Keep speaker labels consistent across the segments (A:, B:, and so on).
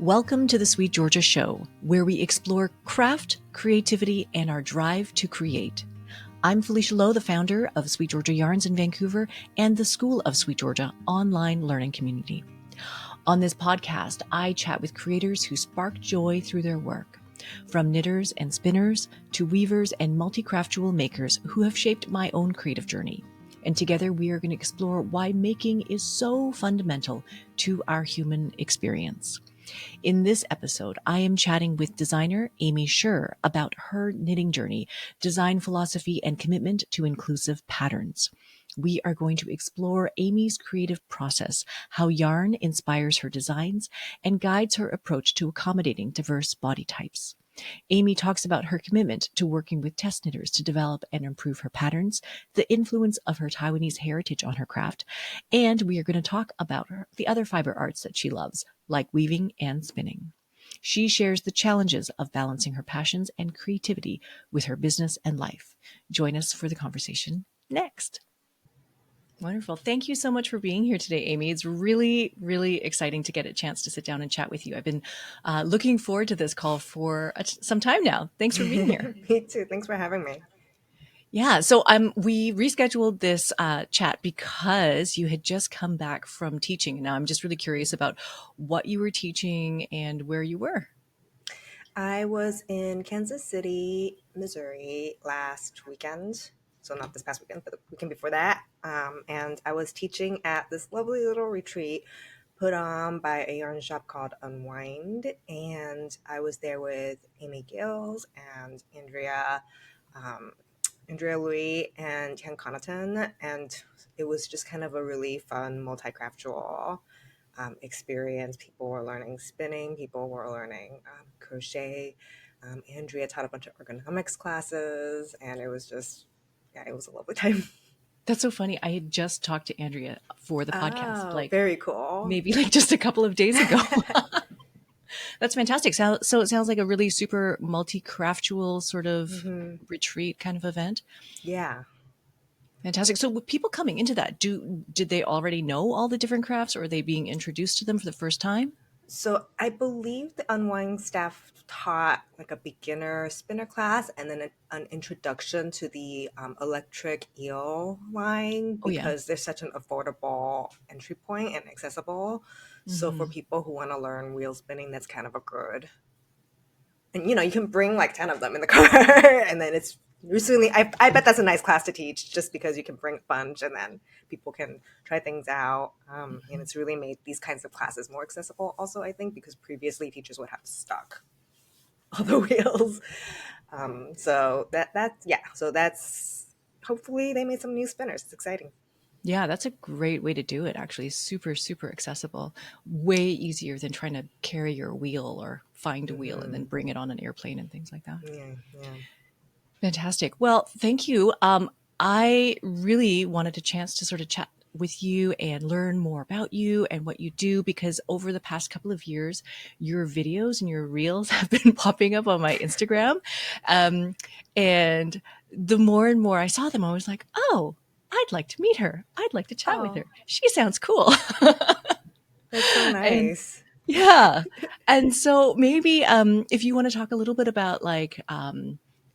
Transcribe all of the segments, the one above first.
A: Welcome to the Sweet Georgia Show, where we explore craft, creativity, and our drive to create. I'm Felicia Lo, the founder of Sweet Georgia Yarns in Vancouver and the School of Sweet Georgia online learning community. On this podcast, I chat with creators who spark joy through their work, from knitters and spinners to weavers and multi-craft makers who have shaped my own creative journey. And together we are going to explore why making is so fundamental to our human experience. In this episode, I am chatting with designer Aimee Sher about her knitting journey, design philosophy, and commitment to inclusive patterns. We are going to explore Aimee's creative process, how yarn inspires her designs, and guides her approach to accommodating diverse body types. Aimee talks about her commitment to working with test knitters to develop and improve her patterns, the influence of her Taiwanese heritage on her craft, and we are going to talk about the other fiber arts that she loves, like weaving and spinning. She shares the challenges of balancing her passions and creativity with her business and life. Join us for the conversation next. Wonderful. Thank you so much for being here today, Aimee. It's really, really exciting to get a chance to sit down and chat with you. I've been looking forward to this call for some time now. Thanks for being here.
B: Me too. Thanks for having me.
A: Yeah. So we rescheduled this chat because you had just come back from teaching. Now I'm just really curious about what you were teaching and where you were.
B: I was in Kansas City, Missouri last weekend. So not this past weekend, but the weekend before that. And I was teaching at this lovely little retreat put on by a yarn shop called Unwind. And I was there with Amy Gales and Andrea Louis and Ken Connaughton. And it was just kind of a really fun multi-craftual experience. People were learning spinning, people were learning crochet. Andrea taught a bunch of ergonomics classes, and it was just, it was a lovely time.
A: That's so funny. I had just talked to Andrea for the podcast,
B: very cool.
A: Maybe just a couple of days ago. That's fantastic. So it sounds like a really super multi-craftual sort of retreat kind of event.
B: Yeah.
A: Fantastic. So with people coming into that, did they already know all the different crafts, or are they being introduced to them for the first time?
B: So I believe the Unwind staff taught like a beginner spinner class and then an introduction to the electric eel line because they're such an affordable entry point and accessible. So for people who want to learn wheel spinning, that's kind of a good. And you can bring like 10 of them in the car and then it's recently, I bet that's a nice class to teach just because you can bring a bunch and then people can try things out. And it's really made these kinds of classes more accessible also, I think, because previously teachers would have to stock all the wheels. So that's hopefully they made some new spinners. It's exciting.
A: Yeah, that's a great way to do it, actually. Super, super accessible. Way easier than trying to carry your wheel or find a wheel and then bring it on an airplane and things like that.
B: Yeah.
A: Fantastic. Well, thank you. I really wanted a chance to sort of chat with you and learn more about you and what you do, because over the past couple of years, your videos and your reels have been popping up on my Instagram. And the more and more I saw them, I was like, oh, I'd like to meet her. I'd like to chat with her. She sounds cool.
B: That's so nice.
A: Yeah. And so maybe if you want to talk a little bit about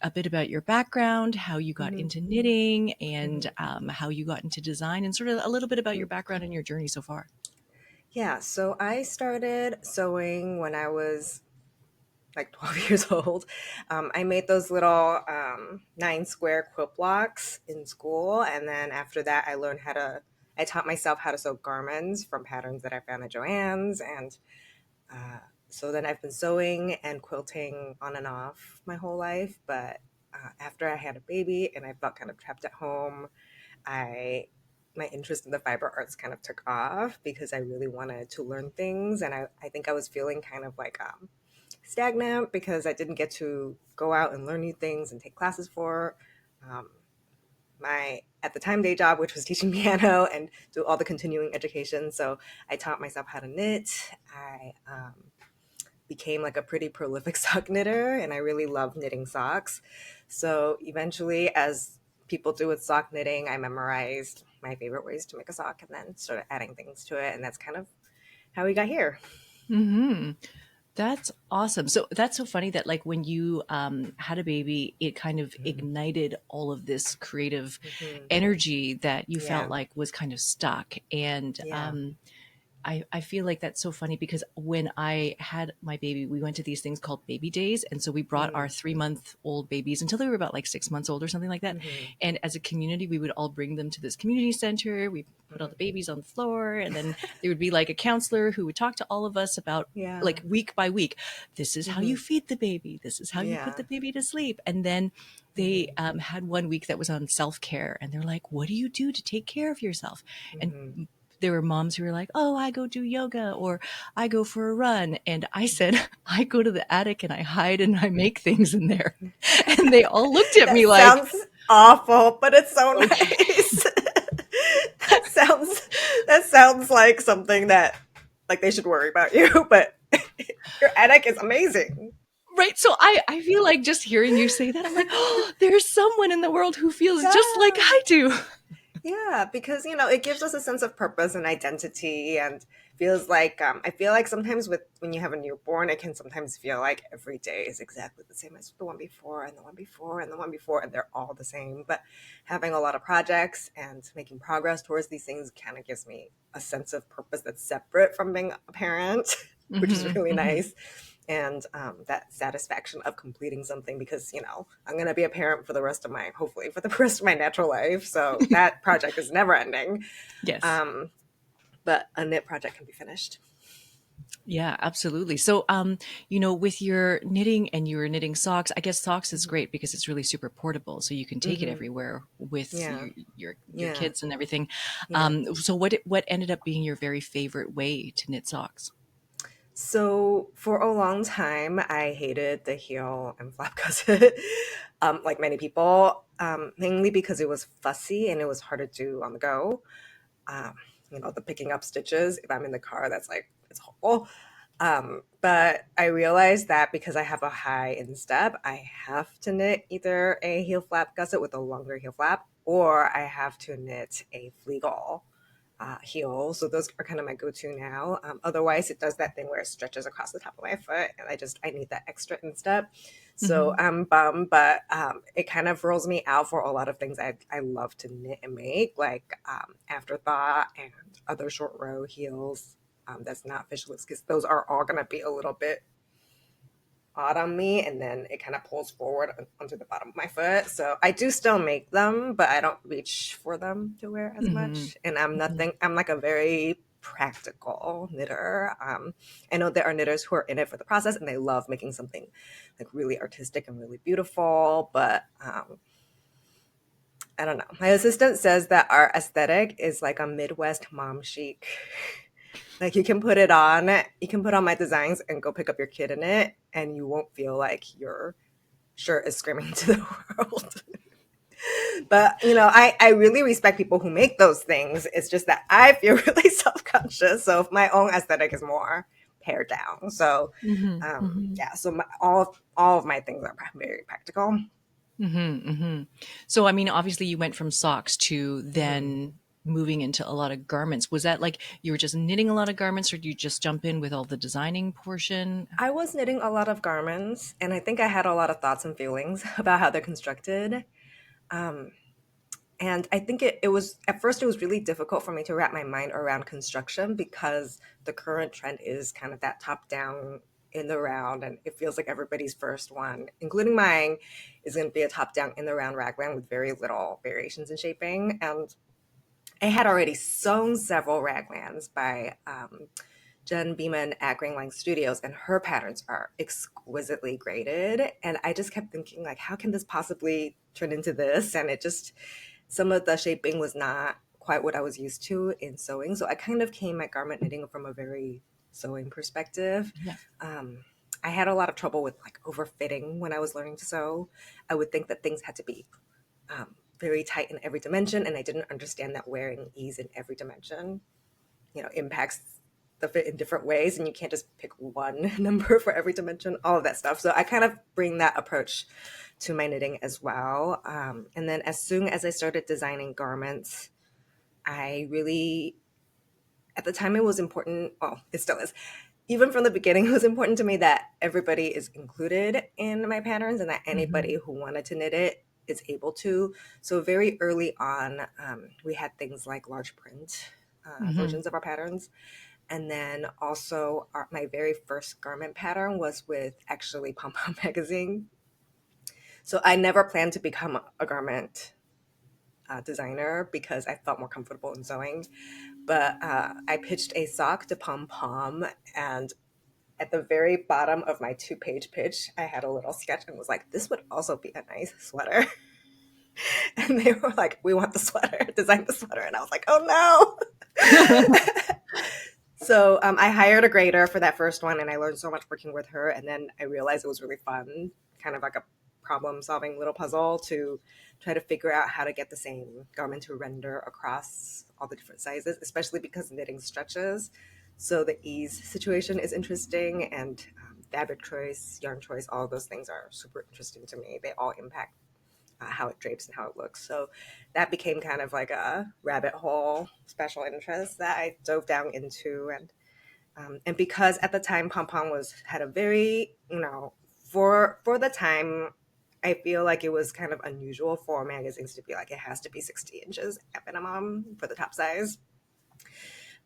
A: a bit about your background, how you got into knitting, and how you got into design, and sort of a little bit about your background and your journey so far.
B: Yeah, so I started sewing when I was like 12 years old. I made those little 9 square quilt blocks in school. And then after that, I taught myself how to sew garments from patterns that I found at Joann's. And so then I've been sewing and quilting on and off my whole life. But after I had a baby and I felt kind of trapped at home, my interest in the fiber arts kind of took off because I really wanted to learn things. And I think I was feeling kind of like stagnant because I didn't get to go out and learn new things and take classes for my, at the time, day job, which was teaching piano and do all the continuing education. So I taught myself how to knit. I became like a pretty prolific sock knitter and I really love knitting socks. So eventually, as people do with sock knitting, I memorized my favorite ways to make a sock and then started adding things to it. And that's kind of how we got here.
A: Mm-hmm. That's awesome. So that's so funny that like when you had a baby, it kind of
B: Mhm.
A: ignited all of this creative
B: Mhm.
A: energy that you felt
B: Yeah.
A: like was kind of stuck. And
B: Yeah.
A: I feel like that's so funny because when I had my baby, we went to these things called baby days. And so we brought our
B: Mm.
A: 3-month-old babies until they were about like 6 months old or something like that.
B: Mhm.
A: And as a community, we would all bring them to this community center. We put all the
B: Mhm.
A: babies on the floor, and then there would be like a counselor who would talk to all of us about
B: Yeah.
A: like week by week. This is how you
B: Mhm.
A: feed the baby. This is how you put
B: Yeah.
A: the baby to sleep. And then they
B: Mhm.
A: had one week that was on self care, and they're like, "What do you do to take care of yourself?" And
B: Mhm.
A: there were moms who were like, "Oh, I go do yoga or I go for a run." And I said, "I go to the attic and I hide and I make things in there." And they all looked at
B: That
A: me like,
B: sounds awful, but it's so
A: "Okay."
B: nice. that sounds that sounds like something that like they should worry about you, but your attic is amazing.
A: Right. So I feel like just hearing you say that, I'm like, oh, there's someone in the world who feels just like
B: Yeah.
A: I do.
B: Yeah, because it gives us a sense of purpose and identity, and feels like I feel like sometimes with when you have a newborn, it can sometimes feel like every day is exactly the same as the one before and the one before and the one before, and they're all the same. But having a lot of projects and making progress towards these things kind of gives me a sense of purpose that's separate from being a parent, which is
A: Hmm.
B: really
A: Hmm.
B: nice. And that satisfaction of completing something, because I'm going to be a parent for the rest of my hopefully for the rest of my natural life, so that project is never ending.
A: Yes.
B: um, but a knit project can be finished.
A: Yeah, absolutely. So, with your knitting and your knitting socks, I guess socks is
B: Hmm.
A: great because it's really super portable, so you can take it
B: Hmm.
A: everywhere with
B: Yeah.
A: your
B: Yeah.
A: kids and everything.
B: Yeah.
A: So, what ended up being your very favorite way to knit socks?
B: So for a long time, I hated the heel and flap gusset, like many people, mainly because it was fussy and it was hard to do on the go. Um, the picking up stitches. If I'm in the car, that's like it's horrible. But I realized that because I have a high instep, I have to knit either a heel flap gusset with a longer heel flap, or I have to knit a fleagle heel. So those are kind of my go-to now. Otherwise, it does that thing where it stretches across the top of my foot, and I need that extra instep. So
A: Hmm.
B: I'm bummed, but it kind of rolls me out for a lot of things I love to knit and make, like Afterthought and other short row heels. That's not fishless, because those are all going to be a little bit odd on me, and then it kind of pulls forward onto the bottom of my foot. So I do still make them, but I don't reach for them to wear as
A: Hmm.
B: much. And I'm like a very practical knitter. I know there are knitters who are in it for the process and they love making something like really artistic and really beautiful, but I don't know. My assistant says that our aesthetic is like a Midwest mom chic. Like you can put on my designs and go pick up your kid in it, and you won't feel like your shirt is screaming to the world. But I really respect people who make those things. It's just that I feel really self-conscious. So if my own aesthetic is more pared down. So
A: Hmm. Hmm.
B: yeah, so all of my things are very practical.
A: Hmm. Hmm. So, I mean, obviously, you went from socks to
B: Mhm.
A: then moving into a lot of garments. Was that like you were just knitting a lot of garments, or did you just jump in with all the designing portion?
B: I was knitting a lot of garments, and I think I had a lot of thoughts and feelings about how they're constructed. Um, And I think it was, at first, it was really difficult for me to wrap my mind around construction, because the current trend is kind of that top down in the round. And it feels like everybody's first one, including mine, is going to be a top down in the round raglan with very little variations in shaping. And I had already sewn several raglans by Jen Beeman at Grangling Studios, and her patterns are exquisitely graded. And I just kept thinking, like, how can this possibly turn into this? And it just, some of the shaping was not quite what I was used to in sewing. So I kind of came at garment knitting from a very sewing perspective.
A: Yeah.
B: Um, I had a lot of trouble with like overfitting when I was learning to sew. I would think that things had to be very tight in every dimension, and I didn't understand that wearing ease in every dimension impacts the fit in different ways, and you can't just pick one number for every dimension, all of that stuff. So I kind of bring that approach to my knitting as well. And then as soon as I started designing garments, I really, at the time, it was important, well, it still is, even from the beginning, it was important to me that everybody is included in my patterns and that anybody who wanted to knit it is able to. So very early on, we had things like large print versions of our patterns. And then also my very first garment pattern was with actually Pom Pom magazine. So I never planned to become a garment designer because I felt more comfortable in sewing. But I pitched a sock to Pom Pom, and at the very bottom of my 2-page pitch, I had a little sketch and was like, this would also be a nice sweater. And they were like, we want the sweater, design the sweater. And I was like, oh no. So I hired a grader for that first one, and I learned so much working with her. And then I realized it was really fun, kind of like a problem-solving little puzzle to try to figure out how to get the same garment to render across all the different sizes, especially because knitting stretches. So the ease situation is interesting, and fabric choice, yarn choice, all of those things are super interesting to me. They all impact how it drapes and how it looks. So that became kind of like a rabbit hole special interest that I dove down into. And because at the time Pom Pom had a very, for the time, I feel like it was kind of unusual for magazines to be like, it has to be 60 inches at minimum for the top size.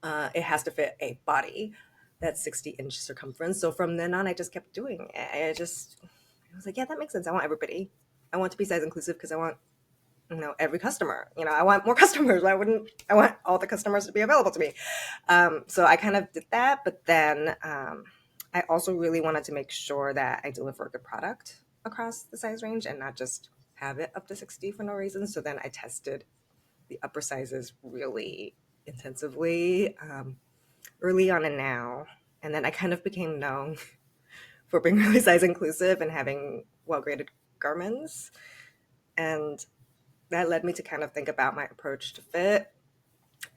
B: It has to fit a body that's 60-inch circumference. So from then on, I just kept doing it. I was like, yeah, that makes sense. I want everybody. I want to be size inclusive because I want, every customer. I want more customers. I want all the customers to be available to me. So I kind of did that. But then I also really wanted to make sure that I deliver a good product across the size range and not just have it up to 60 for no reason. So then I tested the upper sizes really intensively early on and now. And then I kind of became known for being really size inclusive and having well-graded garments. And that led me to kind of think about my approach to fit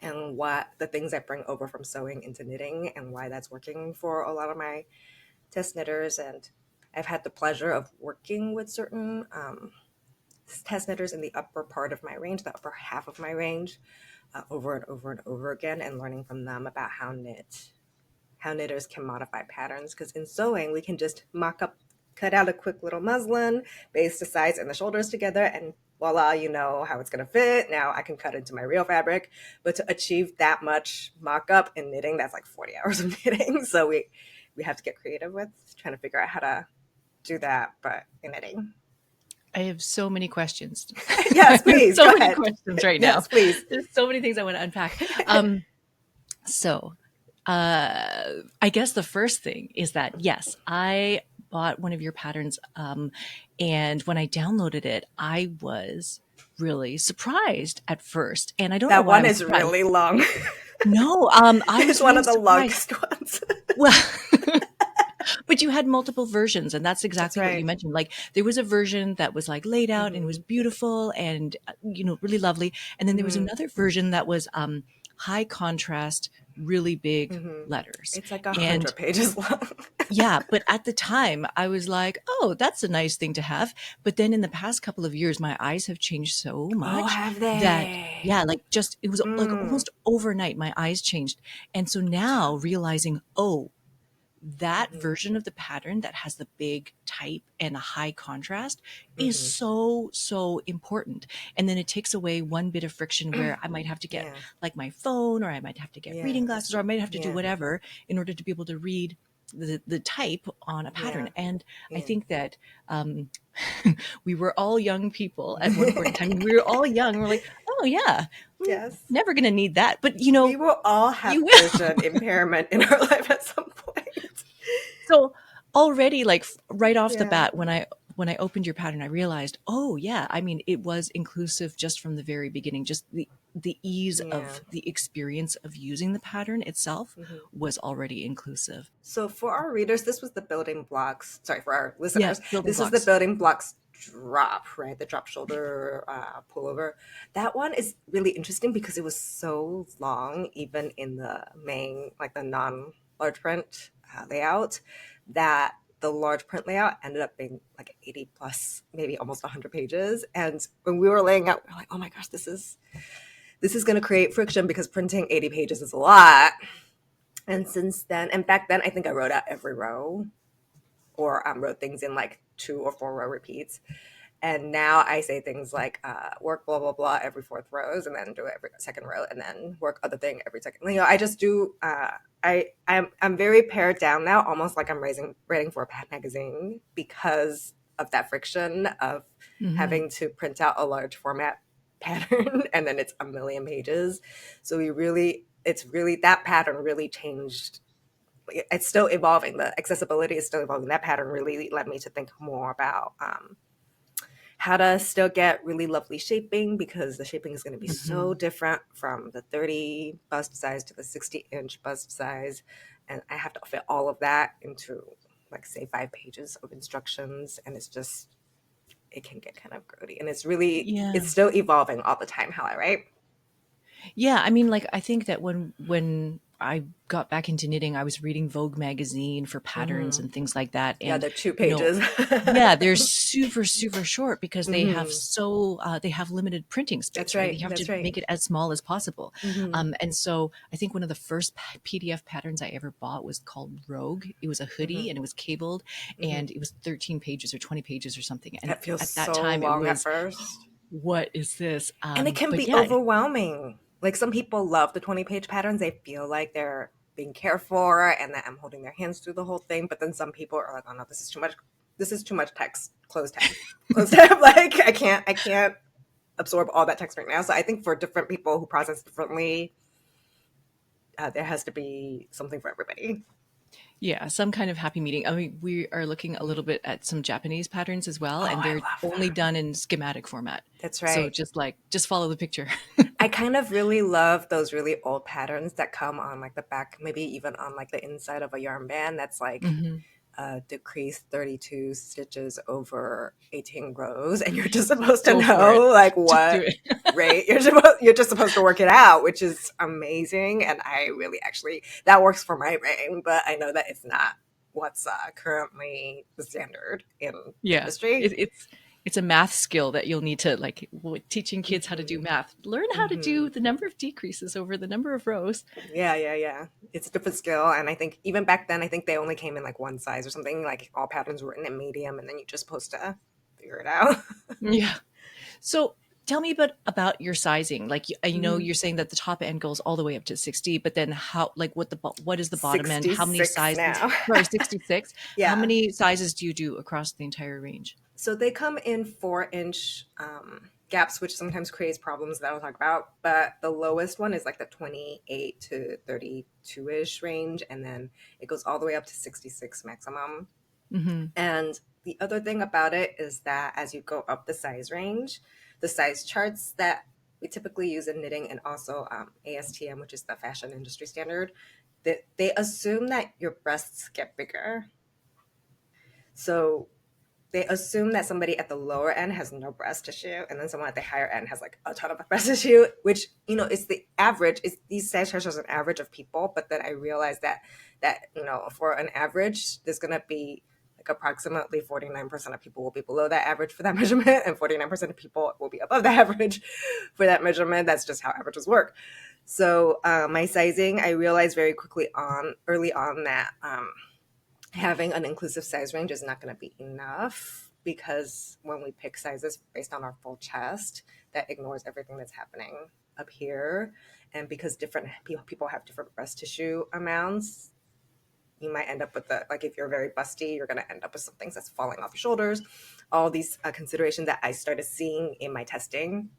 B: and what the things I bring over from sewing into knitting and why that's working for a lot of my test knitters. And I've had the pleasure of working with certain test knitters in the upper part of my range, the upper half of my range, over and over and over again, and learning from them about how knitters can modify patterns. Because in sewing, we can just cut out a quick little muslin, base the sides and the shoulders together, and voila, you know how it's going to fit. Now I can cut into my real fabric. But to achieve that much mock-up in knitting, that's like 40 hours of knitting. So we have to get creative with trying to figure out how to do that, but in knitting.
A: I have so many questions.
B: Yes, please.
A: So
B: go
A: many
B: ahead.
A: questions right now.
B: Yes, please.
A: There's so many things I want to unpack. I guess the first thing is that, yes, I bought one of your patterns. And when I downloaded it, I was really surprised at first. And I don't know why
B: that one is really long.
A: No, I was
B: It's one
A: really
B: of the
A: surprised.
B: longest ones.
A: Well, but you had multiple versions, and that's exactly
B: That's
A: what
B: right.
A: you mentioned. Like there was a version that was like laid out and it was beautiful and really lovely, and then there was another version that was high contrast, really big letters.
B: It's like 100 pages long.
A: Yeah, but at the time I was like, oh, that's a nice thing to have. But then in the past couple of years, my eyes have changed so much.
B: Oh, have they?
A: That, yeah, like just, it was like almost overnight, my eyes changed. And so now realizing, oh, that version of the pattern that has the big type and a high contrast is so, so important. And then it takes away one bit of friction where I might have to get like my phone, or I might have to get reading glasses, or I might have to do whatever in order to be able to read the type on a pattern. And I think that we were all young people at one point in time. We were all young. We're like, oh yeah,
B: yes,
A: never going to need that. But
B: we will all have vision impairment in our life at some point.
A: So already, like right off the bat, when I opened your pattern, I realized, oh yeah, I mean, it was inclusive just from the very beginning. Just the ease of the experience of using the pattern itself was already inclusive.
B: So for our readers, this was the building blocks. Sorry, for our listeners, this is the building blocks drop, right? The drop shoulder pullover. That one is really interesting because it was so long, even in the main, like the non-large print layout, that the large print layout ended up being like 80 plus, maybe almost 100 pages. And when we were laying out, we were like, oh my gosh, this is going to create friction because printing 80 pages is a lot. And since then, and back then, I think I wrote out every row, or wrote things in like 2 or 4 row repeats. And now I say things like work blah blah blah every fourth rows, and then do it every second row, and then work other thing every second. You know, I just do. I'm very pared down now, almost like I'm writing for a pad magazine, because of that friction of having to print out a large format pattern and then it's a million pages. So it's really that pattern really changed. It's still evolving. The accessibility is still evolving. That pattern really led me to think more about how to still get really lovely shaping, because the shaping is going to be so different from the 30 bust size to the 60-inch bust size. And I have to fit all of that into, like, say, 5 pages of instructions. And it can get kind of grody. And it's still evolving all the time how I write.
A: Yeah, I mean, like, I think that when I got back into knitting, I was reading Vogue magazine for patterns and things like that.
B: Yeah,
A: And,
B: they're 2
A: you know,
B: pages.
A: yeah, they're super, super short because they have they have limited printing
B: That's
A: space, right?
B: right.
A: You have
B: That's
A: to
B: right.
A: make it as small as possible. And so I think one of the first PDF patterns I ever bought was called Rogue. It was a hoodie and it was cabled and it was 13 pages or 20 pages or something. And
B: That feels
A: at that
B: so
A: time it
B: long at
A: was,
B: first.
A: what is this?
B: And it can
A: But
B: be
A: yeah,
B: overwhelming. Like, some people love the 20-page patterns. They feel like they're being cared for and that I'm holding their hands through the whole thing. But then some people are like, oh no, this is too much. This is too much text. Close tab. Close tab. Like, I can't absorb all that text right now. So I think for different people who process differently, there has to be something for everybody.
A: yeah, some kind of happy meeting. I mean, we are looking a little bit at some Japanese patterns as well,
B: Oh,
A: and
B: I
A: they're
B: love
A: only
B: that.
A: done in schematic format.
B: That's
A: So
B: right.
A: just follow the picture.
B: I kind of really love those really old patterns that come on like the back, maybe even on like the inside of a yarn band, that's like
A: hmm
B: decrease 32 stitches over 18 rows, and you're just supposed to
A: Go for it.
B: know like
A: Just do
B: what
A: it.
B: rate you're just supposed to work it out, which is amazing. And I really, actually, that works for my brain, but I know that it's not what's currently the standard in the
A: Yeah,
B: industry.
A: it's a math skill that you'll need to like teaching kids how to do
B: Hmm.
A: math. Learn how to
B: Hmm.
A: do the number of decreases over the number of rows.
B: Yeah. It's a different skill. And I think even back then, I think they only came in like one size or something. Like, all patterns were in a medium, and then you're just supposed to figure it out.
A: Yeah. So tell me about your sizing. Like, you know,
B: Mhm.
A: you're saying that the top end goes all the way up to 60, but then how, like, what is the bottom end? How many
B: 66
A: sizes?
B: now.
A: Sorry, 66. How
B: Yeah.
A: many sizes do you do across the entire range?
B: So they come in 4-inch gaps, which sometimes creates problems that I'll talk about. But the lowest one is like the 28 to 32-ish range. And then it goes all the way up to 66 maximum.
A: hmm
B: And the other thing about it is that as you go up the size range, the size charts that we typically use in knitting, and also ASTM, which is the fashion industry standard, that they assume that your breasts get bigger. So they assume that somebody at the lower end has no breast tissue, and then someone at the higher end has like a ton of breast tissue, which, it's the average. It's these size charts are an average of people. But then I realized that for an average, there's gonna be like approximately 49% of people will be below that average for that measurement, and 49% of people will be above the average for that measurement. That's just how averages work. So my sizing, I realized very early on that having an inclusive size range is not going to be enough, because when we pick sizes based on our full chest, that ignores everything that's happening up here. And because different people have different breast tissue amounts, you might end up with if you're very busty, you're going to end up with some things that's falling off your shoulders. All these considerations that I started seeing in my testing,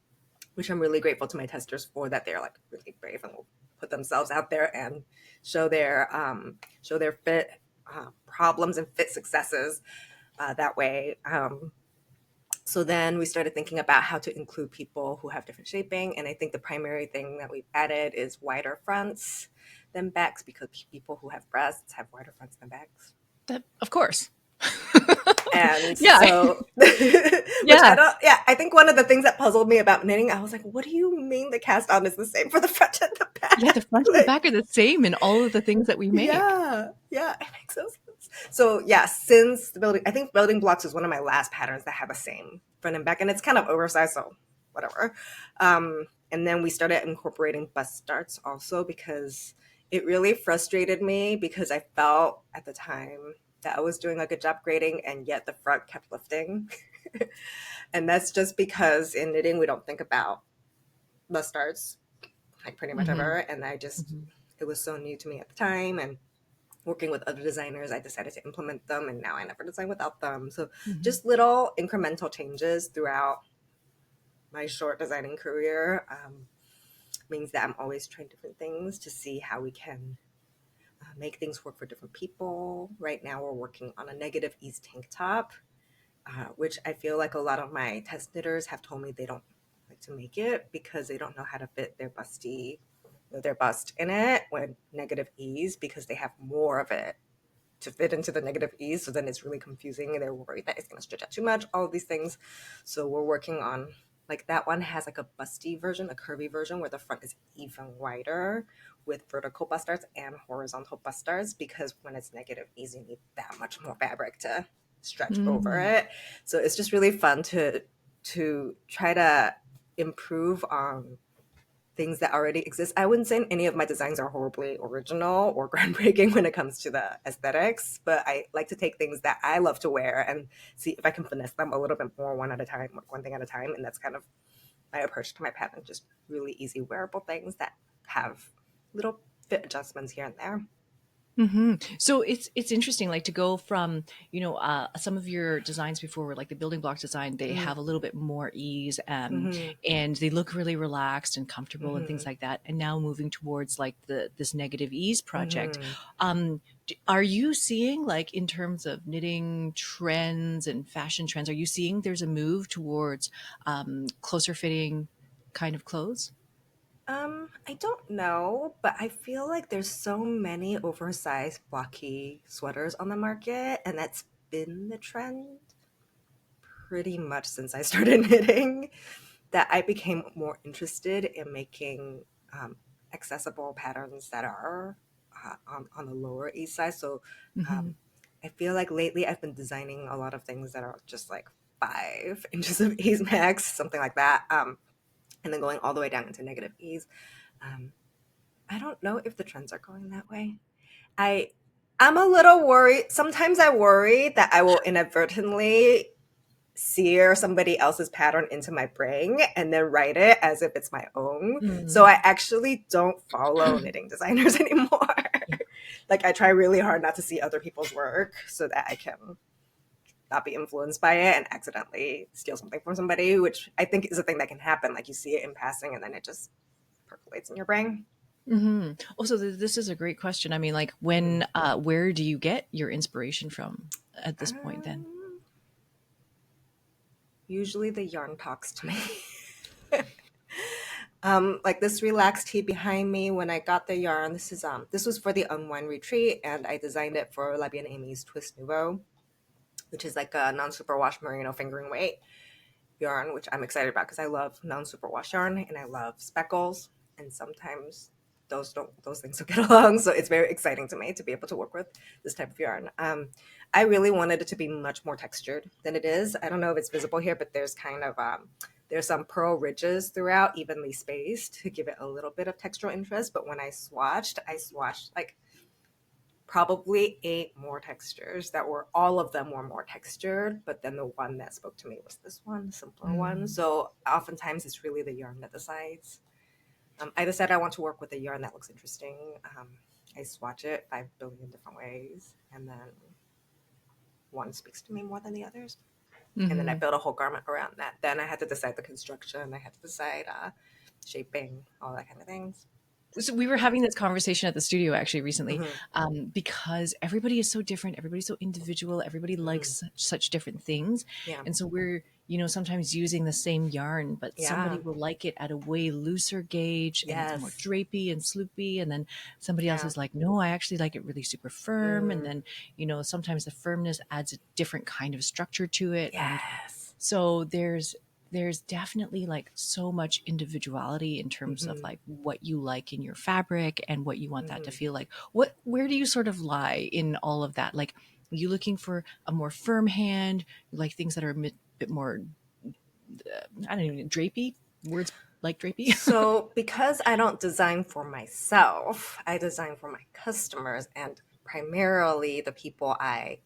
B: which I'm really grateful to my testers for, that they're like really brave and will put themselves out there and show their fit problems and fit successes that way. So then we started thinking about how to include people who have different shaping. And I think the primary thing that we've added is wider fronts than backs, because people who have breasts have wider fronts than backs.
A: That, of course.
B: And
A: Yeah.
B: so, which
A: Yeah.
B: I think one of the things that puzzled me about knitting, I was like, what do you mean the cast on is the same for the front and the
A: Yeah, the
B: back?
A: front and the back are the same in all of the things that we make.
B: Yeah, it makes so sense. So yeah, since I think building blocks is one of my last patterns that have the same front and back, and it's kind of oversized, so whatever. And then we started incorporating bust starts also, because it really frustrated me because I felt at the time that I was doing a good job grading and yet the front kept lifting. And that's just because in knitting, we don't think about the starts like pretty much
A: Mm-hmm.
B: ever. And it was so new to me at the time. And working with other designers, I decided to implement them. And now I never design without them. So
A: Mm-hmm.
B: just little incremental changes throughout my short designing career means that I'm always trying different things to see how we can make things work for different people. Right now, we're working on a negative ease tank top, which I feel like a lot of my test knitters have told me they don't like to make it because they don't know how to fit their bust in it with negative ease because they have more of it to fit into the negative ease. So then it's really confusing and they're worried that it's going to stretch out too much, all of these things. So we're working on like that one has like a busty version, a curvy version where the front is even wider with vertical bust darts and horizontal bust darts because when it's negative ease, you need that much more fabric to stretch over
A: Mm-hmm.
B: it. So it's just really fun to try to improve on things that already exist. I wouldn't say any of my designs are horribly original or groundbreaking when it comes to the aesthetics, but I like to take things that I love to wear and see if I can finesse them a little bit more one at a time, like one thing at a time. And that's kind of my approach to my pattern, just really easy wearable things that have little fit adjustments here and there.
A: Mm-hmm. So it's interesting, like to go from some of your designs before were like the building block design. They
B: Mm-hmm.
A: have a little bit more ease,
B: Mm-hmm.
A: and they look really relaxed and comfortable and things
B: Mm-hmm.
A: like that. And now moving towards like this negative ease project.
B: Mm-hmm.
A: Are you seeing like in terms of knitting trends and fashion trends? Are you seeing there's a move towards closer fitting kind of clothes?
B: I don't know, but I feel like there's so many oversized blocky sweaters on the market, and that's been the trend pretty much since I started knitting, that I became more interested in making accessible patterns that are on the lower east side. So
A: Mm-hmm.
B: um, I feel like lately I've been designing a lot of things that are just like 5 inches of ease max, something like that, and then going all the way down into negative ease. Um, I don't know if the trends are going that way. I I'm a little worried. Sometimes I worry that I will inadvertently sear somebody else's pattern into my brain and then write it as if it's my own. So I actually don't follow knitting designers anymore. Like I try really hard not to see other people's work so that I can not be influenced by it and accidentally steal something from somebody, which I think is a thing that can happen. Like you see it in passing and then it just percolates in your brain.
A: Mm-hmm. Also, this is a great question. I mean, like,
B: Mhm.
A: where do you get your inspiration from at this point? Then.
B: Um, Usually the yarn talks to me. Like this relaxed tee behind me when I got the yarn. This was for the Unwind Retreat, and I designed it for Labby and Amy's Twist Nouveau, which is like a non-superwash merino fingering weight yarn, which I'm excited about because I love non-superwash yarn and I love speckles, and sometimes those things don't get along. So it's very exciting to me to be able to work with this type of yarn. I really wanted it to be much more textured than it is. I don't know if it's visible here, but there's some pearl ridges throughout, evenly spaced, to give it a little bit of textural interest. But when I swatched like probably 8 more textures that were all of them were more textured, but then the one that spoke to me was this one, the simpler one.
A: Mm.
B: So oftentimes it's really the yarn that decides. I decided I want to work with a yarn that looks interesting. I swatch it 5 billion different ways, and then one speaks to me more than the others. And then I
A: Mm-hmm.
B: built a whole garment around that. Then I had to decide the construction. I had to decide shaping, all that kind of things.
A: So we were having this conversation at the studio actually recently,
B: Hmm.
A: because everybody is so different. Everybody's so individual. Everybody
B: Hmm.
A: likes such different things,
B: Yeah.
A: and so we're sometimes using the same yarn, but somebody
B: Yeah.
A: will like it at a way looser gauge, and it's more
B: Yes.
A: drapey and sloopy, and then somebody else
B: Yeah.
A: is like, no, I actually like it really super firm, and
B: Mm.
A: then sometimes the firmness adds a different kind of structure to it, and
B: Yes.
A: so there's definitely like so much individuality in terms of
B: Hmm.
A: like what you like in your fabric and what you want that to
B: Hmm.
A: feel like. Where do you sort of lie in all of that? Like, are you looking for a more firm hand? You like things that are a bit more, I don't even drapey words, like drapey?
B: So because I don't design for myself, I design for my customers, and primarily the people I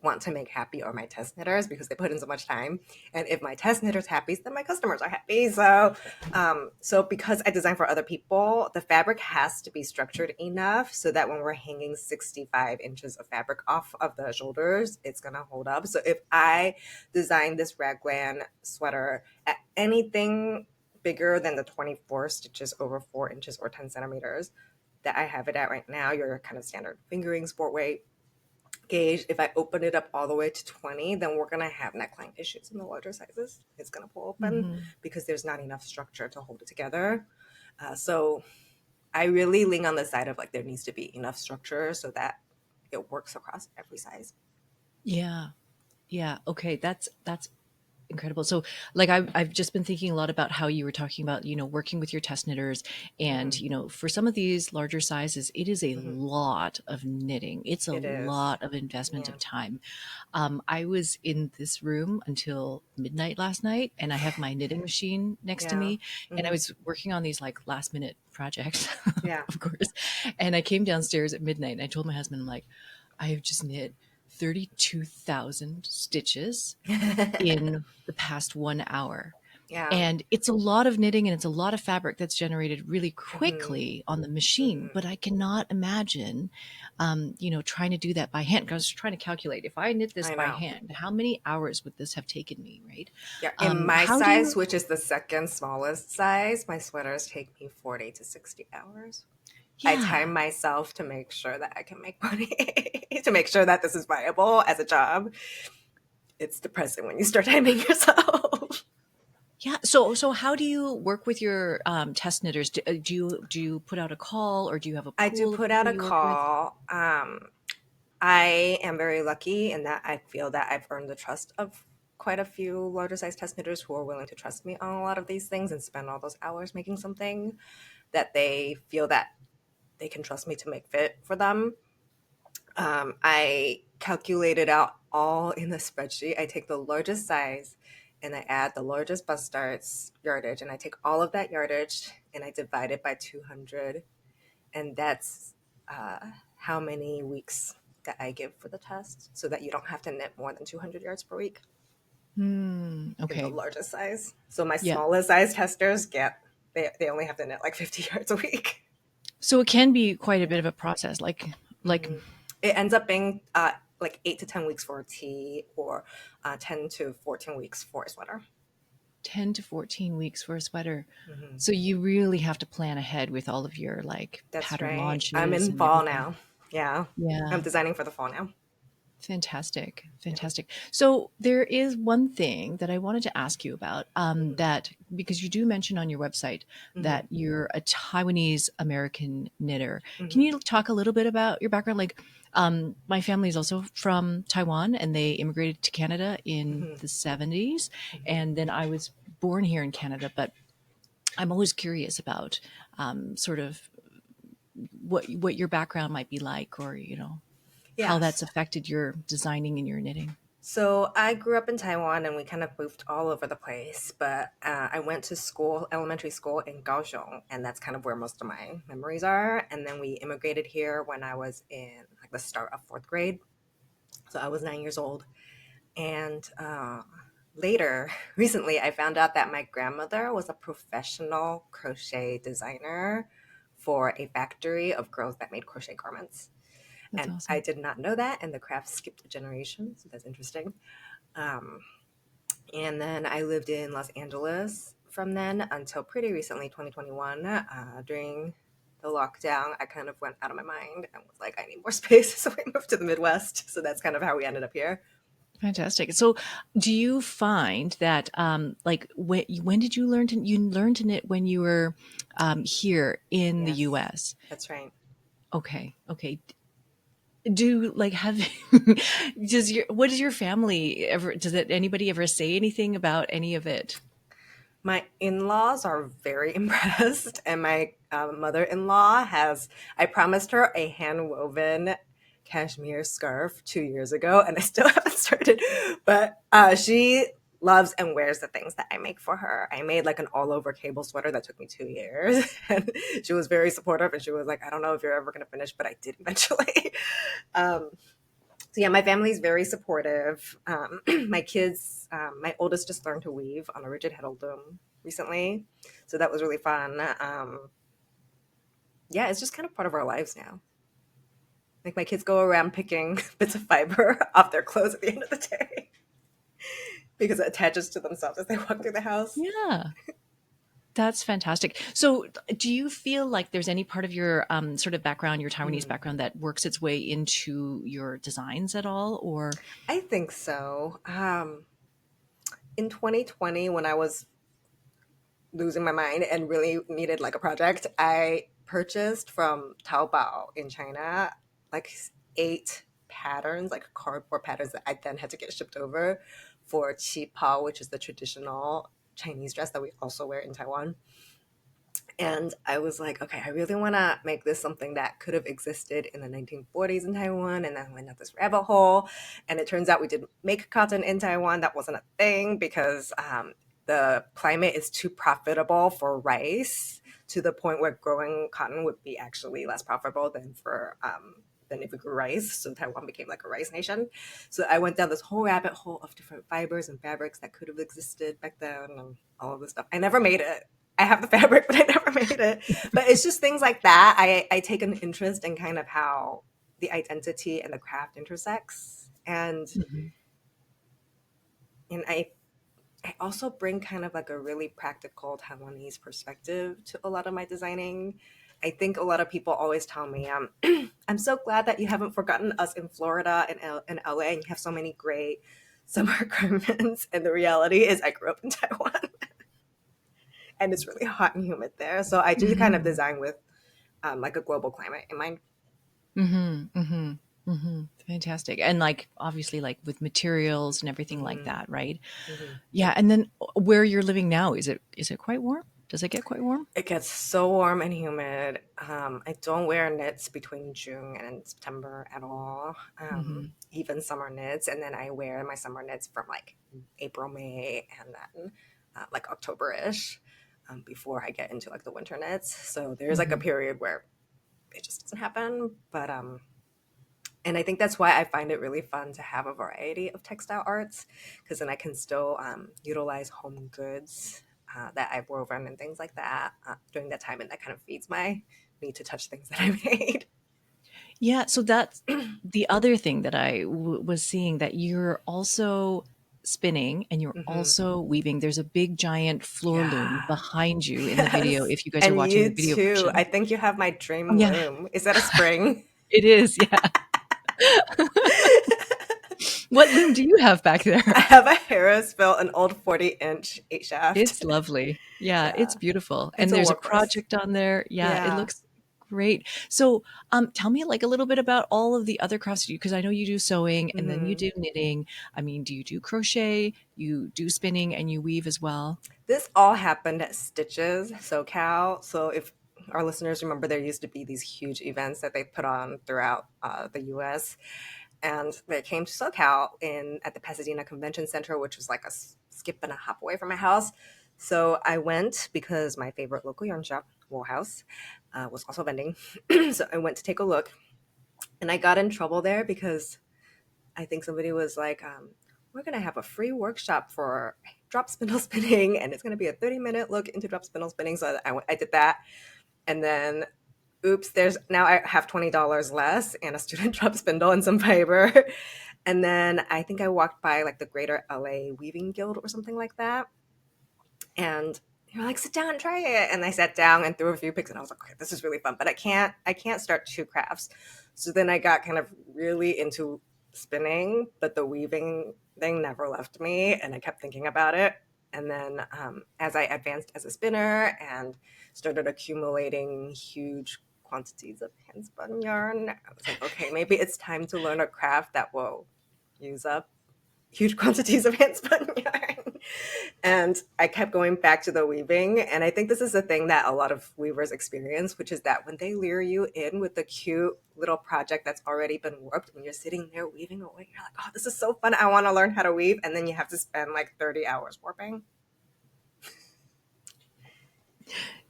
B: want to make happy are my test knitters because they put in so much time. And if my test knitters happy, then my customers are happy. So because I design for other people, the fabric has to be structured enough so that when we're hanging 65 inches of fabric off of the shoulders, it's gonna hold up. So if I design this raglan sweater at anything bigger than the 24 stitches over 4 inches or 10 centimeters that I have it at right now, your kind of standard fingering sport weight gauge, if I open it up all the way to 20, then we're going to have neckline issues in the larger sizes. It's going to pull open because there's not enough structure to hold it together. So I really lean on the side of like there needs to be enough structure so that it works across every size.
A: Yeah. Yeah. Okay. That's incredible. So like I've just been thinking a lot about how you were talking about, working with your test knitters and, for some of these larger sizes, it is a lot of knitting. It's a
B: It is.
A: lot of investment
B: Yeah.
A: of time. I was in this room until midnight last night and I have my knitting machine next to
B: Yeah.
A: me and I was working on these like last minute projects,
B: Yeah.
A: of course. And I came downstairs at midnight and I told my husband, I'm like, I have just knit 32,000 stitches in the past 1 hour.
B: Yeah.
A: And it's a lot of knitting and it's a lot of fabric that's generated really quickly on the machine. But I cannot imagine, trying to do that by hand. 'Cause I was trying to calculate if I knit this
B: I
A: by
B: know.
A: hand, how many hours would this have taken me, right?
B: Yeah. In my
A: How do
B: size,
A: you?
B: which is the second smallest size, my sweaters take me 40 to 60 hours. I time
A: Yeah.
B: myself to make sure that I can make money, to make sure that this is viable as a job. It's depressing when you start timing yourself.
A: Yeah. So how do you work with your test knitters? Do you put out a call or do you have a
B: I do
A: pool of
B: put out
A: people
B: a
A: you work with?
B: call. I am very lucky in that I feel that I've earned the trust of quite a few larger size test knitters who are willing to trust me on a lot of these things and spend all those hours making something that they feel that they can trust me to make fit for them. I calculate it out all in a spreadsheet. I take the largest size and I add the largest bust darts yardage, and I take all of that yardage and I divide it by 200, and that's uh, how many weeks that I give for the test, so that you don't have to knit more than 200 yards per week in the
A: Okay.
B: largest size. So my
A: Yeah.
B: smallest size testers they only have to knit like 50 yards a week.
A: So it can be quite a bit of a process. Like
B: It ends up being like 8 to 10 weeks for a tee, or 10 to 14 weeks for a sweater.
A: 10 to 14 weeks for a sweater.
B: Hmm.
A: So you really have to plan ahead with all of your like
B: That's
A: pattern
B: right. I'm
A: launches
B: in
A: and
B: fall
A: everything.
B: now. Yeah. I'm
A: Yeah.
B: designing for the fall now.
A: Fantastic.
B: Yeah.
A: Fantastic. So there is one thing that I wanted to ask you about
B: Hmm.
A: that because you do mention on your website
B: Hmm.
A: that you're a Taiwanese American knitter. Can
B: Hmm.
A: you talk a little bit about your background? Like, my family is also from Taiwan and they immigrated to Canada in
B: Hmm.
A: the 70s.
B: Hmm.
A: And then I was born here in Canada, but I'm always curious about sort of what your background might be like, or how
B: Yes.
A: that's affected your designing and your knitting.
B: So I grew up in Taiwan and we kind of moved all over the place, but I went to school, elementary school in Kaohsiung, and that's kind of where most of my memories are. And then we immigrated here when I was in like the start of fourth grade. So I was 9 years old. And later, recently, I found out that my grandmother was a professional crochet designer for a factory of girls that made crochet garments.
A: That's
B: And I
A: awesome.
B: did not know that, and the craft skipped a generation, so that's interesting. Um, and then I lived in Los Angeles from then until pretty recently, 2021. During the lockdown, I kind of went out of my mind and was like, I need more space. So I moved to the Midwest. So that's kind of how we ended up here.
A: Fantastic. So, do you find that, like, when did you learn to knit when you were here in the
B: Yes,
A: U.S.?
B: that's right.
A: Okay, okay. Do like have what does your family ever? Does anybody ever say anything about any of it?
B: My in-laws are very impressed, and my mother-in-law has. I promised her a hand-woven cashmere scarf 2 years ago, and I still haven't started. But she loves and wears the things that I make for her. I made like an all over cable sweater that took me 2 years. And she was very supportive, and she was like, I don't know if you're ever going to finish, but I did eventually. um, so yeah, my family's very supportive. My kids, my oldest just learned to weave on a rigid heddle loom recently. So that was really fun. Yeah, it's just kind of part of our lives now. Like my kids go around picking bits of fiber off their clothes at the end of the day because it attaches to themselves as they walk through the house.
A: Yeah. That's fantastic. So, do you feel like there's any part of your sort of background, your Taiwanese
B: Mm.
A: background, that works its way into your designs at all? Or,
B: I think so. In 2020, when I was losing my mind and really needed like a project, I purchased from Taobao in China like 8 patterns, like cardboard patterns that I then had to get shipped over for qipao, which is the traditional Chinese dress that we also wear in Taiwan. And I was like, okay, I really want to make this something that could have existed in the 1940s in Taiwan. And then I went down this rabbit hole. And it turns out we didn't make cotton in Taiwan. That wasn't a thing because the climate is too profitable for rice, to the point where growing cotton would be actually less profitable than if we grew rice. So Taiwan became like a rice nation. So I went down this whole rabbit hole of different fibers and fabrics that could have existed back then and all of this stuff. I never made it. I have the fabric, but I never made it. But it's just things like that. I take an interest in kind of how the identity and the craft intersects.
A: Mhm.
B: And I also bring kind of like a really practical Taiwanese perspective to a lot of my designing. I think a lot of people always tell me, I'm so glad that you haven't forgotten us in Florida and in LA, and you have so many great summer garments. And the reality is I grew up in Taiwan and it's really hot and humid there. So I do kind of
A: Mhm.
B: design with like a global climate in mind.
A: Mhm. Mhm. Mhm. Fantastic. And like obviously like with materials and everything like
B: Hmm.
A: that, right?
B: Hmm.
A: Yeah, and then where you're living now, is it quite warm? Does it get quite warm?
B: It gets so warm and humid. I don't wear knits between June and September at all,
A: Mhm.
B: even summer knits. And then I wear my summer knits from like April, May, and then like October-ish, before I get into like the winter knits. So there's like a
A: Mhm.
B: period where it just doesn't happen. But and I think that's why I find it really fun to have a variety of textile arts, because then I can still utilize home goods that I've woven and things like that during that time, and that kind of feeds my need to touch things that I made.
A: Yeah, so that's the other thing that I was seeing, that you're also spinning and you're
B: Hmm.
A: also weaving. There's a big giant floor loom
B: Yeah.
A: behind you in the video,
B: Yes.
A: if you guys are
B: And
A: watching the
B: you
A: video
B: too.
A: version.
B: I think you have my
A: Oh,
B: dream
A: yeah,
B: loom. Is that a spring?
A: it is. Yeah. What loom do you have back
B: I
A: there?
B: have a Harris built an old 40-inch 8 shaft.
A: It's lovely. Yeah, it's
B: Yeah.
A: beautiful.
B: It's
A: And
B: a
A: there's a
B: workhorse.
A: project on there. Yeah, it
B: Yeah.
A: looks great. So, tell me like a little bit about all of the other crafts you do, because I know you do sewing and then you
B: Hmm.
A: do knitting. I mean, do you do crochet? You do spinning and you weave as well?
B: This all happened at Stitches, SoCal. So if our listeners remember, there used to be these huge events that they put on throughout the U.S. And they came to SoCal in at the Pasadena Convention Center, which was like a skip and a hop away from my house. So I went because my favorite local yarn shop, Wool House, was also vending. So I went to take a look, and I got in trouble there because I think somebody was like, we're going to have a free workshop for drop spindle spinning, and it's going to be a 30-minute look into drop spindle spinning. So I did that. And then, oops, now I have $20 less and a student drop spindle and some fiber. And then I think I walked by like the Greater LA Weaving Guild or something like that. And they were like, sit down and try it. And I sat down and threw a few pics, and I was like, okay, this is really fun, but I can't start two crafts. So then I got kind of really into spinning, but the weaving thing never left me. And I kept thinking about it. And then as I advanced as a spinner and started accumulating huge quantities of hand spun yarn, I was like, okay, maybe it's time to learn a craft that will use up huge quantities of hand spun yarn. And I kept going back to the weaving. And I think this is a thing that a lot of weavers experience, which is that when they lure you in with the cute little project that's already been warped and you're sitting there weaving away, you're like, oh, this is so fun. I want to learn how to weave. And then you have to spend like 30 hours warping.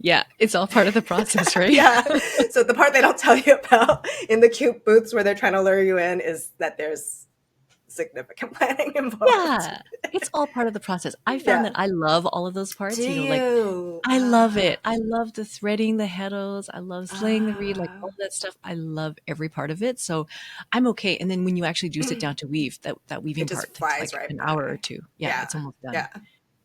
A: Yeah, it's all part of the process, right?
B: Yeah. So the part they don't tell you about in the cute booths where they're trying to lure you in is that there's significant planning involved.
A: Yeah, it's all part of the process. I found
B: Yeah.
A: that I love all of those parts,
B: Do
A: like,
B: you?
A: I love it. I love the threading the heddles. I love slaying the reed, like, all
B: Uh,
A: that stuff. I love every part of it, so I'm okay, and then when you actually do sit down to weave, that weaving
B: it just
A: part takes,
B: flies
A: like,
B: right
A: an hour or
B: by.
A: 2. Yeah,
B: Yeah.
A: it's almost done.
B: Yeah.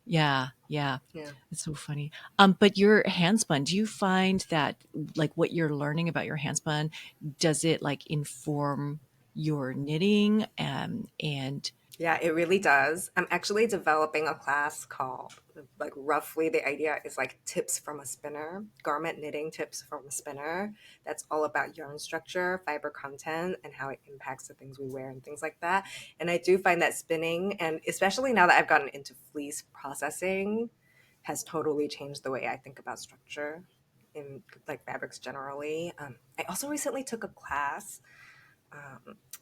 A: Yeah, yeah.
B: Yeah.
A: It's so funny. But your handspun, do you find that, like, what you're learning about your handspun, does it, like, inform your knitting, and
B: Yeah, it really does. I'm actually developing a class called, like, roughly the idea is like tips from a spinner, garment knitting tips from a spinner. That's all about yarn structure, fiber content, and how it impacts the things we wear and things like that. And I do find that spinning, and especially now that I've gotten into fleece processing, has totally changed the way I think about structure in like fabrics generally. I also recently took a class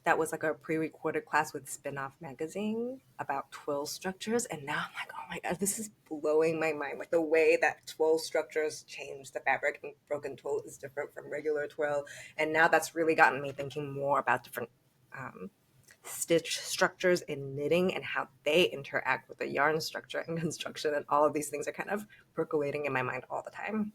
B: that was like a pre-recorded class with Spin-Off Magazine about twill structures, and now I'm like, oh my god, this is blowing my mind. Like the way that twill structures change the fabric, and broken twill is different from regular twill, and now that's really gotten me thinking more about different um, stitch structures in knitting and how they interact with the yarn structure and construction, and all of these things are kind of percolating in my mind all the time.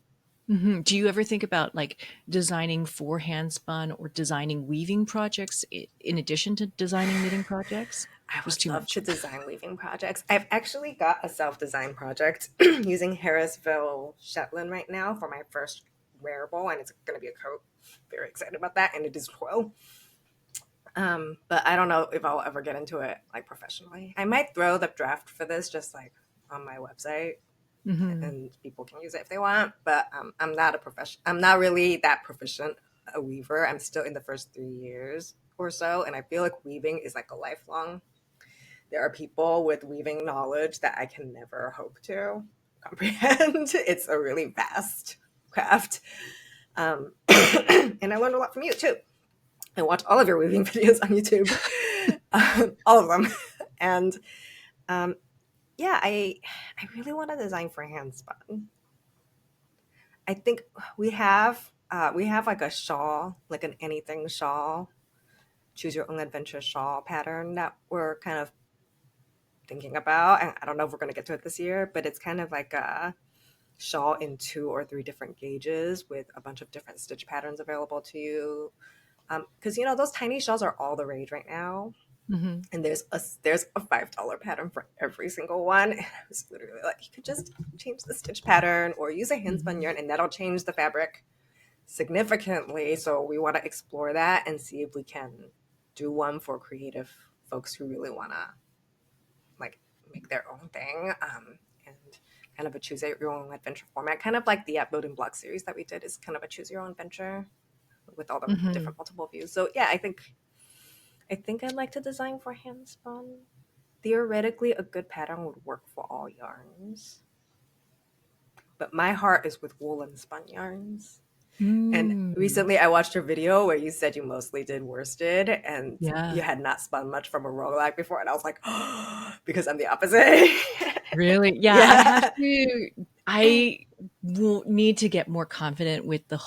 A: Do you ever think about, like, designing for handspun or designing weaving projects in addition to designing knitting projects?
B: I
A: There's
B: would
A: too
B: love
A: much.
B: to design weaving projects. I've actually got a self-design project using Harrisville Shetland right now for my first wearable, and it's going to be a coat. Very excited about that, and it is twill. But I don't know if I'll ever get into it like professionally. I might throw the draft for this just like on my website,
A: Mhm.
B: and people can use it if they want. But I'm not a profession. I'm not really that proficient a weaver. I'm still in the first 3 years or so, and I feel like weaving is like a lifelong. There are people with weaving knowledge that I can never hope to comprehend. It's a really vast craft. And I learned a lot from you too. I watch all of your weaving videos on YouTube, all of them. And um, yeah, I really want to design for handspun. I think we have like a shawl, like an anything shawl, choose your own adventure shawl pattern that we're kind of thinking about. And I don't know if we're going to get to it this year, but it's kind of like a shawl in 2 or 3 different gauges with a bunch of different stitch patterns available to you. Because those tiny shawls are all the rage right now,
A: Mhm.
B: and there's a $5 pattern for every single one. And I was literally like, you could just change the stitch pattern or use a hand spun
A: Mhm.
B: yarn, and that'll change the fabric significantly. So we want to explore that and see if we can do one for creative folks who really want to like make their own thing, and kind of a choose your own adventure format, kind of like the building block series that we did is kind of a choose your own adventure with all the
A: Mhm.
B: different multiple views. So yeah, I think I'd like to design for hand spun. Theoretically, a good pattern would work for all yarns, but my heart is with woolen spun yarns. And
A: Mm.
B: recently I watched your video where you said you mostly did worsted and you
A: Yeah.
B: had not spun much from a rollac before. And I was like, oh, because I'm the opposite.
A: Really? Yeah,
B: Yeah.
A: I will need to get more confident with the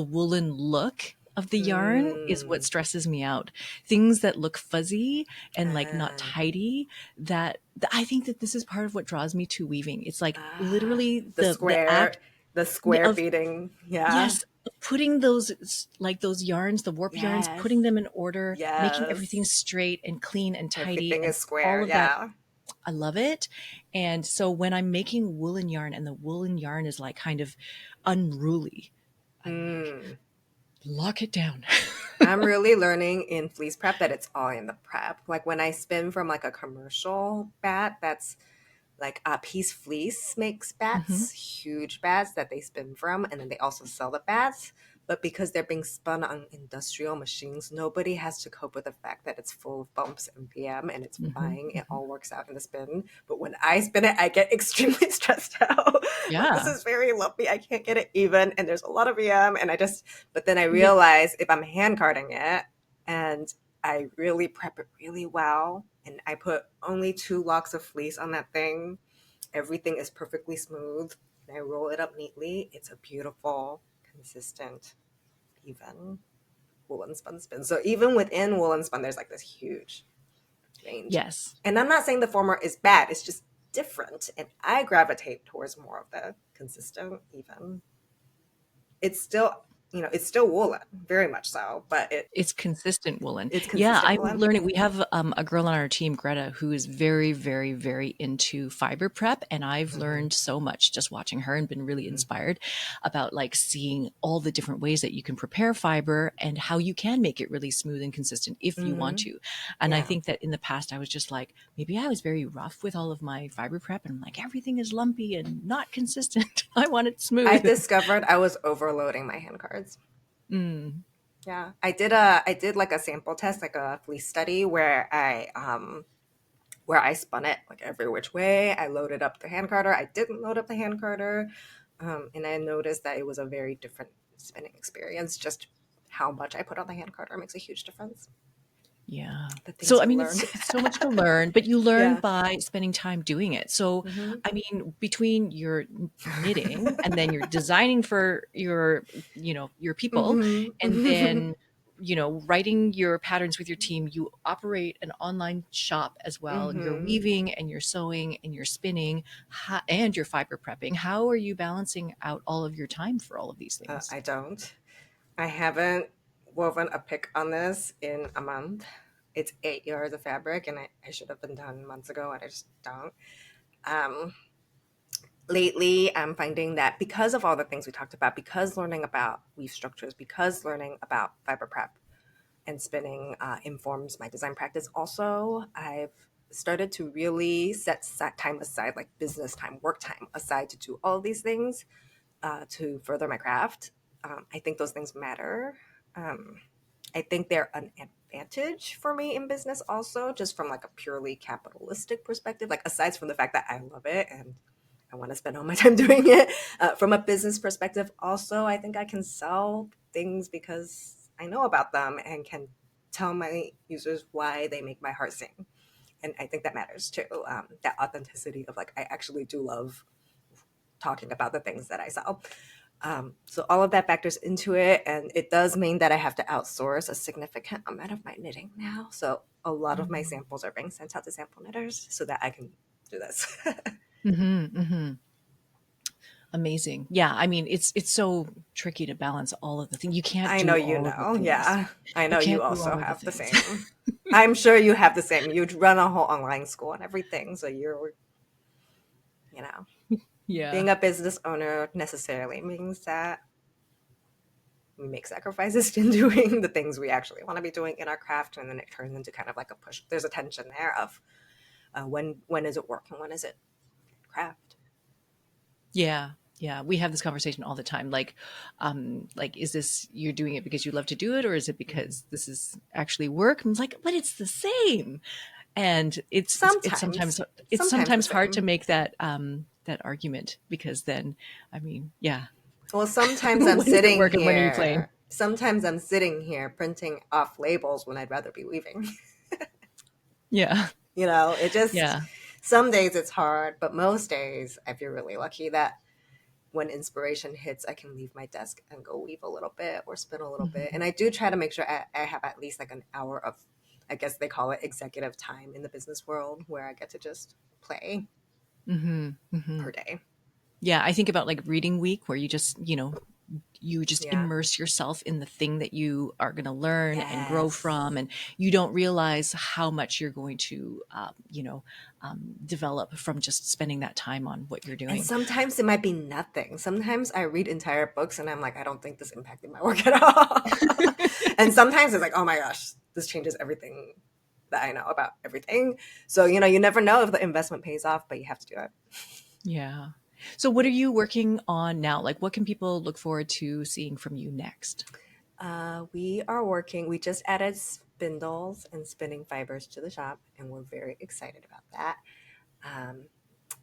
A: woolen look of the yarn is what
B: Mm.
A: stresses me out. Things that look fuzzy and, like, not
B: Ah.
A: tidy, I think that this is part of what draws me to weaving. It's like
B: Ah.
A: literally
B: The
A: the act
B: square, the square
A: of,
B: beading. Yeah.
A: yes, putting those, like, those yarns, the warp yarns,
B: Yes.
A: putting them in order, making everything
B: Yes.
A: straight and clean and tidy
B: Everything
A: and
B: is square.
A: all of that.
B: Yeah.
A: I love it. And so when I'm making woolen yarn and the woolen yarn is, like, kind of unruly, I'm like,
B: Mm.
A: lock it down.
B: I'm really learning in fleece prep that it's all in the prep. Like when I spin from like a commercial bat, that's like Piece Fleece makes
A: Mhm.
B: bats, huge bats that they spin from, and then they also sell the bats. But because they're being spun on industrial machines, nobody has to cope with the fact that it's full of bumps and PM and it's fine. It all works out in the spin. But when I spin it, I get extremely stressed out. Like, this
A: Yeah.
B: is very lumpy. I can't get it even. And there's a lot of PM. And but then I
A: Yeah.
B: realize if I'm hand carding it and I really prep it really well and I put only 2 locks of fleece on that thing, everything is perfectly smooth. And I roll it up neatly. It's a beautiful, consistent, even woolen spin. So even within woolen spun, there's like this huge range.
A: Yes.
B: And I'm not saying the former is bad. It's just different. And I gravitate towards more of the consistent, even. It's still, it's still woolen, very much so, but
A: it's consistent woolen.
B: it's
A: Yeah,
B: consistent
A: I'm
B: woolen.
A: learning. We have a girl on our team, Greta, who is very, very, very into fiber prep. And I've learned so much just watching her and been really inspired about like seeing all the different ways that you can prepare fiber and how you can make it really smooth and consistent if you want to. And I think that in the past, I was just like, maybe I was very rough with all of my fiber prep and like everything is lumpy and not consistent. I want it smooth.
B: I discovered I was overloading my hand cards. Yeah, I did like a sample test, like a fleece study where I spun it like every which way. I loaded up the hand carder. I didn't load up the hand carder, and I noticed that it was a very different spinning experience. Just how much I put on the hand carder makes a huge difference.
A: Yeah.
B: The things
A: So, I
B: you
A: mean,
B: learn.
A: it's so much to learn, but you learn
B: Yeah.
A: by spending time doing it. So, I mean, between your knitting and then you're designing for your people, and then, writing your patterns with your team, you operate an online shop as well, and you're weaving and you're sewing and you're spinning and you're fiber prepping. How are you balancing out all of your time for all of these things?
B: I don't. I haven't woven a pick on this in a month. It's 8 yards of fabric, and I should have been done months ago, and I just don't. Um, Lately, I'm finding that because of all the things we talked about, because learning about weave structures, because learning about fiber prep and spinning informs my design practice, also, I've started to really set time aside, like business time, work time aside to do all these things to further my craft. I think those things matter. I think they're an advantage for me in business also, just from like a purely capitalistic perspective, like aside from the fact that I love it and I want to spend all my time doing it. From a business perspective, also, I think I can sell things because I know about them and can tell my users why they make my heart sing. And I think that matters too. That authenticity of like, I actually do love talking about the things that I sell. So all of that factors into it. And it does mean that I have to outsource a significant amount of my knitting now. So a lot of my samples are being sent out to sample knitters so that I can do this.
A: Amazing. Yeah. I mean, it's so tricky to balance all of the things. You can't
B: I know
A: do
B: you
A: all of the
B: know.
A: things.
B: Yeah. I
A: You
B: know you
A: can't do
B: also
A: all of the
B: have the
A: things.
B: same. I'm sure you have the same. You run a whole online school and everything. So you're, you know,
A: Yeah.
B: being a business owner necessarily means that we make sacrifices in doing the things we actually want to be doing in our craft. And then it turns into kind of like a push. There's a tension there of when is it work and when is it craft?
A: Yeah. Yeah. We have this conversation all the time. Like, is this, you're doing it because you love to do it, or is it because this is actually work? And it's like, but it's the same. And it's
B: Sometimes. Sometimes the
A: sometimes hard to
B: same.
A: make that argument, because then, I mean, yeah.
B: Well, sometimes I'm
A: When is it
B: sitting
A: work and when are you playing?
B: here. Sometimes I'm sitting here printing off labels when I'd rather be weaving.
A: Yeah.
B: It just,
A: Yeah.
B: some days it's hard, but most days I feel really lucky that when inspiration hits, I can leave my desk and go weave a little bit or spin a little bit. And I do try to make sure I have at least like an hour of, I guess they call it executive time in the business world, where I get to just play per day.
A: Yeah, I think about like reading week, where you just
B: Yeah.
A: immerse yourself in the thing that you are going to learn and grow
B: Yes.
A: from, and you don't realize how much you're going to develop from just spending that time on what you're
B: And
A: doing.
B: sometimes it might be nothing. Sometimes I read entire books and I'm like, I don't think this impacted my work at all. And sometimes it's like, oh my gosh, this changes everything that I know about everything. So, you never know if the investment pays off, but you have to do it.
A: Yeah. So what are you working on now? Like, what can people look forward to seeing from you next?
B: We just added spindles and spinning fibers to the shop, and we're very excited about that. Um,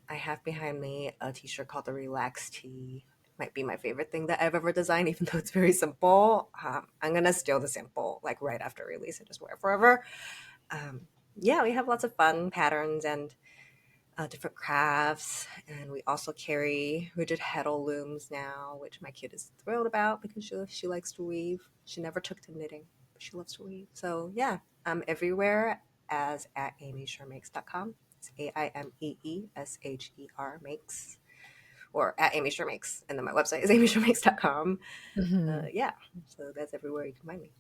B: I have behind me a t-shirt called the Relax Tee. Might be my favorite thing that I've ever designed, even though it's very simple. I'm gonna steal the sample like right after release and just wear it forever. Um, yeah, we have lots of fun patterns and different crafts, and we also carry rigid heddle looms now, which my kid is thrilled about because she likes to weave. She never took to knitting, but she loves to weave. So yeah, I'm everywhere as at aimeeshermakes.com. It's AIMEESHER makes, or at Aimee Sher makes, and then my website is aimeeshermakes.com.
A: Mm-hmm.
B: Yeah, so that's everywhere you can find me.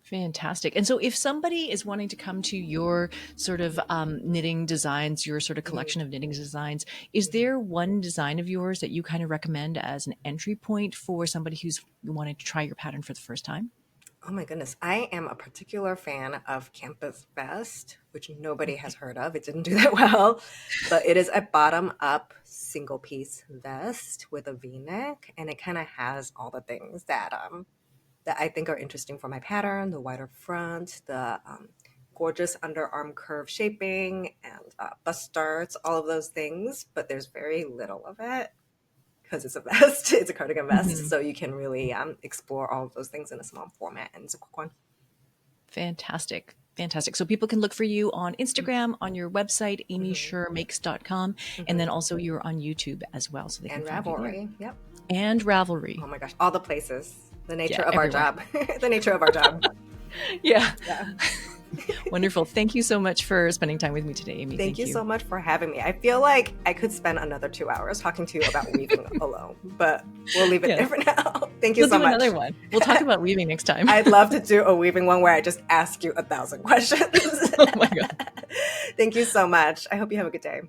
A: Fantastic. And so if somebody is wanting to come to your sort of knitting designs, your sort of
B: Mhm.
A: collection of knitting designs, is there one design of yours that you kind of recommend as an entry point for somebody who's wanting to try your pattern for the first time?
B: Oh my goodness. I am a particular fan of Campus Vest, which nobody has
A: Okay.
B: heard of. It didn't do that well, but it is a bottom up single piece vest with a V-neck, and it kind of has all the things that I think are interesting for my pattern, the wider front, the gorgeous underarm curve shaping, and bust darts, all of those things, but there's very little of it because it's a vest. It's a cardigan vest,
A: Mhm.
B: so you can really explore all of those things in a small format, and it's a quick one.
A: Fantastic. Fantastic. So people can look for you on Instagram, on your website,
B: Hmm.
A: aimieshermakes.com, and then
B: Hmm.
A: also you're on YouTube as well, so they can
B: And
A: find you there.
B: Ravelry. Yep.
A: And
B: Oh
A: Ravelry.
B: my gosh, all the places. The nature
A: Yeah,
B: of our
A: everywhere.
B: job. The nature of our job.
A: Yeah.
B: Yeah.
A: Wonderful. Thank you so much for spending time with me today, Aimee.
B: Thank
A: Thank
B: you
A: you.
B: so much for having me. I feel like I could spend another 2 hours talking to you about weaving alone, but we'll leave it
A: Yeah.
B: there for now. Thank you
A: We'll
B: so
A: do
B: much.
A: another one. We'll talk about weaving next time.
B: I'd love to do a weaving one where I just ask you 1,000 questions.
A: Oh my God.
B: Thank you so much. I hope you have a good day.